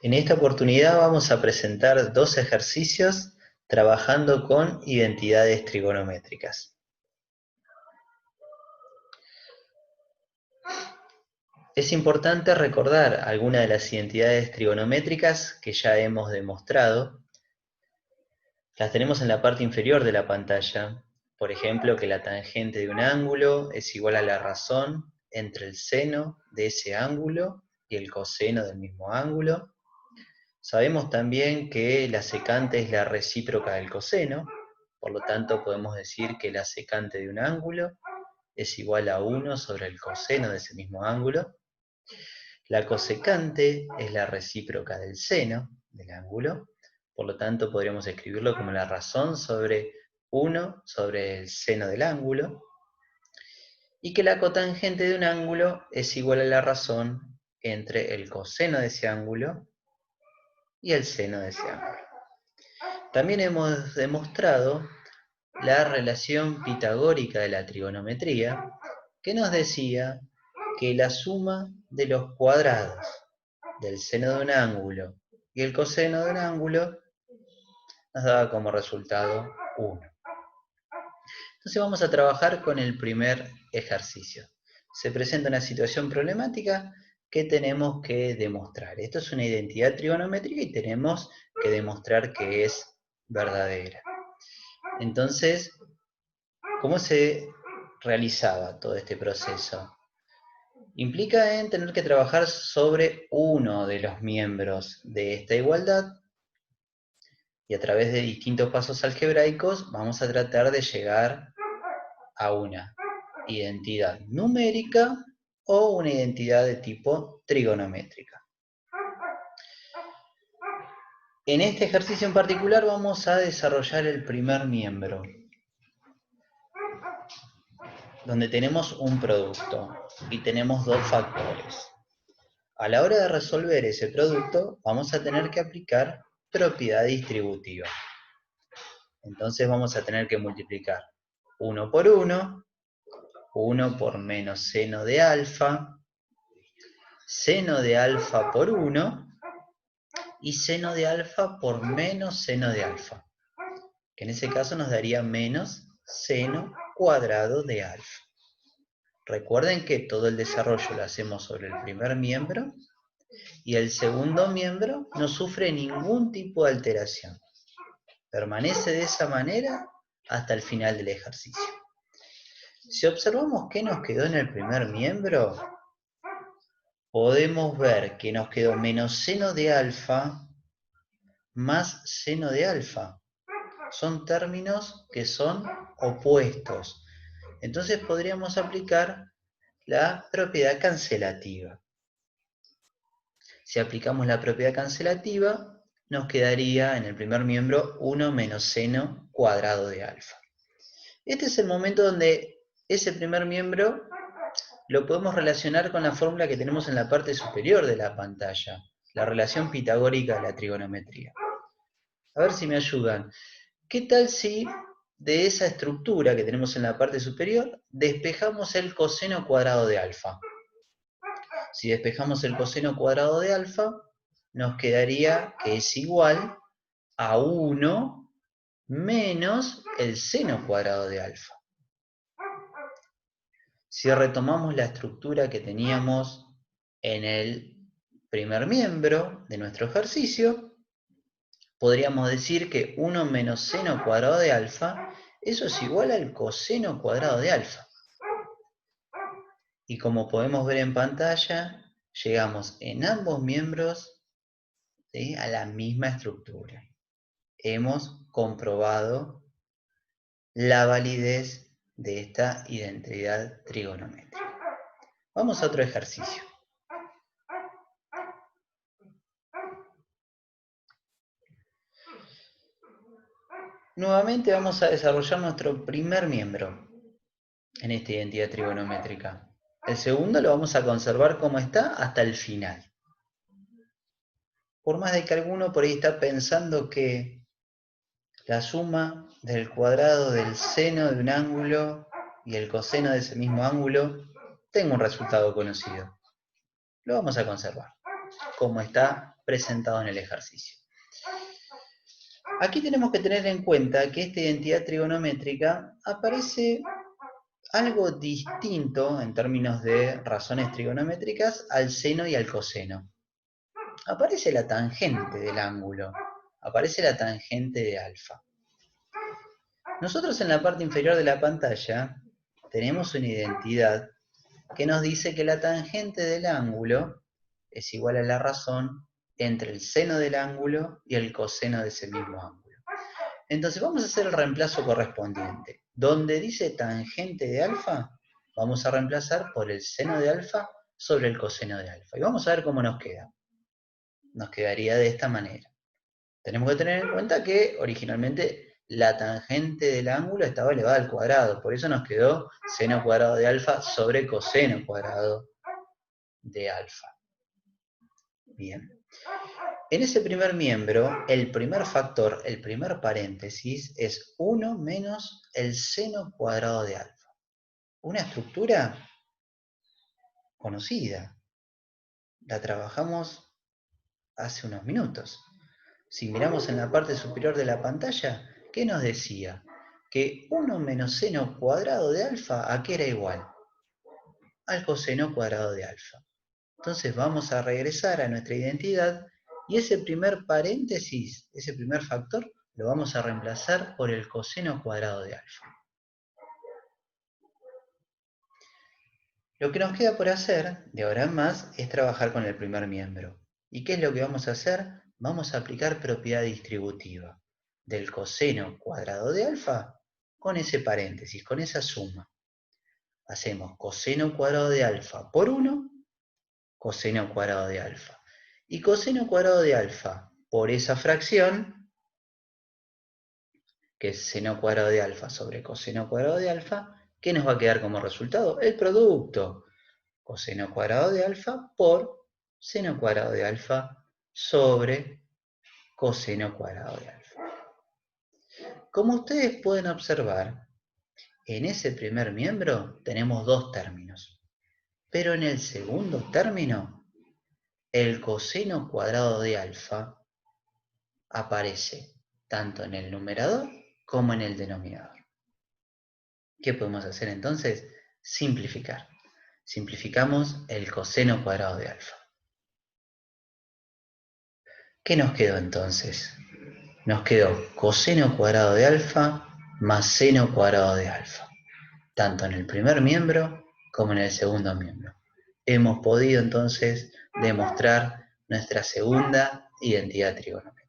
En esta oportunidad vamos a presentar dos ejercicios trabajando con identidades trigonométricas. Es importante recordar algunas de las identidades trigonométricas que ya hemos demostrado. Las tenemos en la parte inferior de la pantalla. Por ejemplo, que la tangente de un ángulo es igual a la razón entre el seno de ese ángulo y el coseno del mismo ángulo. Sabemos también que la secante es la recíproca del coseno, por lo tanto podemos decir que la secante de un ángulo es igual a 1 sobre el coseno de ese mismo ángulo. La cosecante es la recíproca del seno del ángulo, por lo tanto podríamos escribirlo como la razón sobre 1 sobre el seno del ángulo. Y que la cotangente de un ángulo es igual a la razón entre el coseno de ese ángulo y el seno de ese ángulo. También hemos demostrado la relación pitagórica de la trigonometría, que nos decía que la suma de los cuadrados del seno de un ángulo y el coseno de un ángulo nos daba como resultado 1. Entonces vamos a trabajar con el primer ejercicio. Se presenta una situación problemática que tenemos que demostrar. Esto es una identidad trigonométrica y tenemos que demostrar que es verdadera. Entonces, ¿cómo se realizaba todo este proceso? Implica en tener que trabajar sobre uno de los miembros de esta igualdad y a través de distintos pasos algebraicos vamos a tratar de llegar a una identidad numérica o una identidad de tipo trigonométrica. En este ejercicio en particular vamos a desarrollar el primer miembro, donde tenemos un producto y tenemos dos factores. A la hora de resolver ese producto, vamos a tener que aplicar propiedad distributiva. Entonces vamos a tener que multiplicar 1 por 1, 1 por menos seno de alfa por 1, y seno de alfa por menos seno de alfa, que en ese caso nos daría menos seno cuadrado de alfa. Recuerden que todo el desarrollo lo hacemos sobre el primer miembro, y el segundo miembro no sufre ningún tipo de alteración. Permanece de esa manera hasta el final del ejercicio. Si observamos qué nos quedó en el primer miembro, podemos ver que nos quedó menos seno de alfa más seno de alfa. Son términos que son opuestos. Entonces podríamos aplicar la propiedad cancelativa. Si aplicamos la propiedad cancelativa, nos quedaría en el primer miembro 1 menos seno cuadrado de alfa. Este es el momento donde ese primer miembro lo podemos relacionar con la fórmula que tenemos en la parte superior de la pantalla, la relación pitagórica de la trigonometría. A ver si me ayudan. ¿Qué tal si de esa estructura que tenemos en la parte superior despejamos el coseno cuadrado de alfa? Si despejamos el coseno cuadrado de alfa, nos quedaría que es igual a 1 menos el seno cuadrado de alfa. Si retomamos la estructura que teníamos en el primer miembro de nuestro ejercicio, podríamos decir que 1 menos seno cuadrado de alfa, eso es igual al coseno cuadrado de alfa. Y como podemos ver en pantalla, llegamos en ambos miembros, ¿sí?, a la misma estructura. Hemos comprobado la validez de esta identidad trigonométrica. Vamos a otro ejercicio. Nuevamente vamos a desarrollar nuestro primer miembro en esta identidad trigonométrica. El segundo lo vamos a conservar como está hasta el final. Por más de que alguno por ahí está pensando que la suma del cuadrado del seno de un ángulo y el coseno de ese mismo ángulo tenga un resultado conocido. Lo vamos a conservar como está presentado en el ejercicio. Aquí tenemos que tener en cuenta que esta identidad trigonométrica aparece algo distinto en términos de razones trigonométricas al seno y al coseno. Aparece la tangente del ángulo, aparece la tangente de alfa. Nosotros en la parte inferior de la pantalla tenemos una identidad que nos dice que la tangente del ángulo es igual a la razón entre el seno del ángulo y el coseno de ese mismo ángulo. Entonces vamos a hacer el reemplazo correspondiente. Donde dice tangente de alfa, vamos a reemplazar por el seno de alfa sobre el coseno de alfa. Y vamos a ver cómo nos queda. Nos quedaría de esta manera. Tenemos que tener en cuenta que originalmente la tangente del ángulo estaba elevada al cuadrado, por eso nos quedó seno cuadrado de alfa sobre coseno cuadrado de alfa. Bien. En ese primer miembro, el primer factor, el primer paréntesis, es 1 menos el seno cuadrado de alfa. Una estructura conocida. La trabajamos hace unos minutos. Si miramos en la parte superior de la pantalla, ¿qué nos decía? Que 1 menos seno cuadrado de alfa, ¿a qué era igual? Al coseno cuadrado de alfa. Entonces vamos a regresar a nuestra identidad y ese primer paréntesis, ese primer factor, lo vamos a reemplazar por el coseno cuadrado de alfa. Lo que nos queda por hacer, de ahora en más, es trabajar con el primer miembro. ¿Y qué es lo que vamos a hacer? Vamos a aplicar propiedad distributiva del coseno cuadrado de alfa con ese paréntesis, con esa suma. Hacemos coseno cuadrado de alfa por 1, coseno cuadrado de alfa. Y coseno cuadrado de alfa por esa fracción, que es seno cuadrado de alfa sobre coseno cuadrado de alfa, ¿qué nos va a quedar como resultado? El producto. Coseno cuadrado de alfa por seno cuadrado de alfa sobre coseno cuadrado de alfa. Como ustedes pueden observar, en ese primer miembro tenemos dos términos. Pero en el segundo término, el coseno cuadrado de alfa aparece tanto en el numerador como en el denominador. ¿Qué podemos hacer entonces? Simplificar. Simplificamos el coseno cuadrado de alfa. ¿Qué nos quedó entonces? Nos quedó coseno cuadrado de alfa más seno cuadrado de alfa, tanto en el primer miembro como en el segundo miembro. Hemos podido entonces demostrar nuestra segunda identidad trigonométrica.